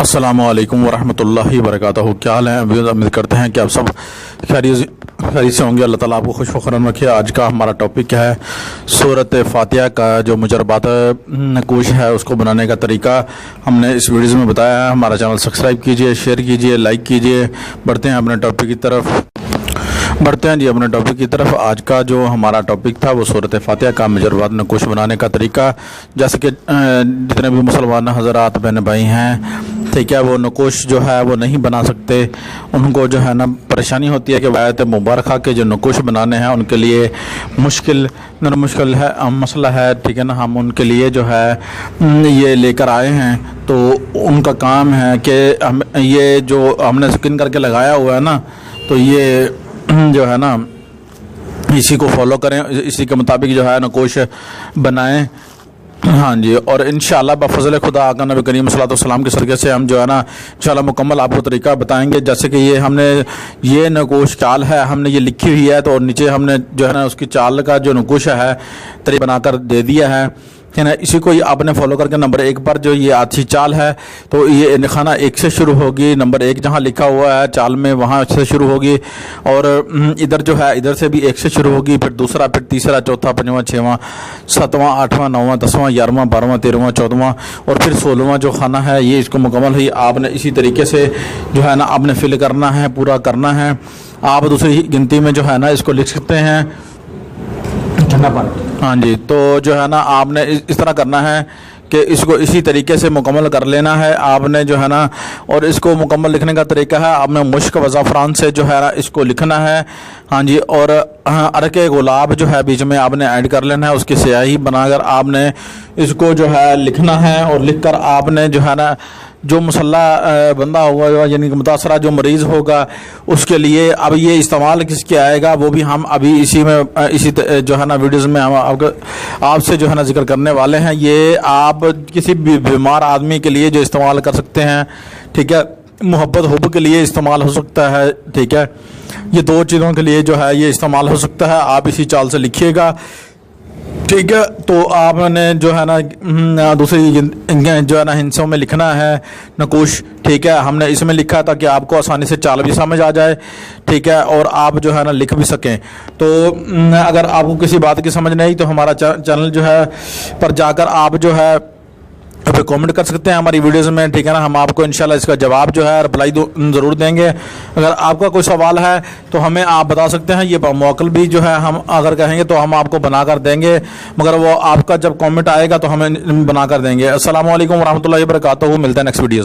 अस्सलामुअलैकुम वरहमतुल्लाहि वबरकातुहू। क्या हाल है? उम्मीद करते हैं कि आप सब खैरियत से होंगे। अल्लाह ताला आपको खुश फ़खरन रखे। आज का हमारा टॉपिक है सूरत फ़ातिहा का जो मुजरबात नकूश है उसको बनाने का तरीका हमने इस वीडियो में बताया है। हमारा चैनल सब्सक्राइब कीजिए, शेयर कीजिए, लाइक कीजिए। बढ़ते हैं अपने टॉपिक की तरफ। आज का जो हमारा टॉपिक था वो सूरत फ़ातिहा का मुजरबात नकूश बनाने का तरीका। जैसे कि जितने भी मुसलमान हज़रात बहन भाई हैं, ठीक है, वो नकूश जो है वो नहीं बना सकते। उनको जो है ना परेशानी होती है कि आयत मुबारक के जो नकूश बनाने हैं उनके लिए मुश्किल है मसला है, ठीक है ना। हम उनके लिए जो है ये लेकर आए हैं। तो उनका काम है कि हम ये जो हमने स्किन करके लगाया हुआ है ना, तो ये जो है ना इसी को फॉलो करें, इसी के मुताबिक जो है नकूश बनाएं। हाँ जी, और इंशाअल्लाह बफ़ज़ल खुदा आका नबी करीम सल्लल्लाहु अलैहि वसल्लम के सरके से हम जो है ना इंशाअल्लाह मुकम्मल आपको तरीका बताएंगे। जैसे कि ये हमने ये नकूश चाल है, हमने ये लिखी हुई है, तो और नीचे हमने जो है ना उसकी चाल का जो नकूश है तरीका बनाकर दे दिया है ना। इसी को आपने फॉलो करके नंबर 1 पर जो ये अच्छी चाल है तो ये खाना 1 से शुरू होगी। नंबर 1 जहाँ लिखा हुआ है चाल में वहाँ से शुरू होगी, और इधर जो है इधर से भी 1 से शुरू होगी, फिर दूसरा, फिर तीसरा, चौथा, 5वां, 6वां, 7वां, 8वां, 9वां, 10वां, 11वां, 12वां, 13वां, 14वां और फिर 16वां जो खाना है ये इसको मुकम्मल ही आपने इसी तरीके से जो है ना आपने फिल करना है, पूरा करना है। आप दूसरी गिनती में जो है ना इसको लिख सकते हैं। हाँ जी, तो जो है ना आपने इस तरह करना है कि इसको इसी तरीके से मुकम्मल कर लेना है आपने जो है ना। और इसको मुकम्मल लिखने का तरीका है आपने मुश्क व ज़फ़रान से जो है ना इसको लिखना है। हाँ जी, और अरके गुलाब जो है बीच में आपने ऐड कर लेना है, उसकी स्याही बनाकर आपने इसको जो है लिखना है। और लिखकर आपने जो है ना जो मुसल्ला बंदा होगा यानी कि मुतासरा जो मरीज़ होगा उसके लिए अब ये इस्तेमाल किसके आएगा वो भी हम अभी इसी जो है ना वीडियोज़ में हम आपसे जो है ना जिक्र करने वाले हैं। ये आप किसी भी बीमार आदमी के लिए जो इस्तेमाल कर सकते हैं, ठीक है, मोहब्बत हुब के लिए इस्तेमाल हो सकता है, ठीक है। ये 2 चीज़ों के लिए जो है ये इस्तेमाल हो सकता है। आप इसी चाल से लिखिएगा, ठीक है। तो आपने जो है ना दूसरी जो है ना हिंसों में लिखना है नकूश, ठीक है। हमने इसमें लिखा था कि आपको आसानी से चाल भी समझ आ जाए, ठीक है, और आप जो है ना लिख भी सकें। तो अगर आपको किसी बात की समझ नहीं तो हमारा चैनल जो है पर जाकर आप जो है कमेंट कर सकते हैं हमारी वीडियोज़ में, ठीक है ना। हम आपको इंशाल्लाह इसका जवाब जो है रिप्लाई ज़रूर देंगे। अगर आपका कोई सवाल है तो हमें आप बता सकते हैं। ये मौकल भी जो है हम अगर कहेंगे तो हम आपको बना कर देंगे, मगर वो आपका जब कमेंट आएगा तो हमें बना कर देंगे। अस्सलामु अलैकुम वरहमतुल्लाहि वबरकातुहू। मिलते हैं नेक्स्ट वीडियो।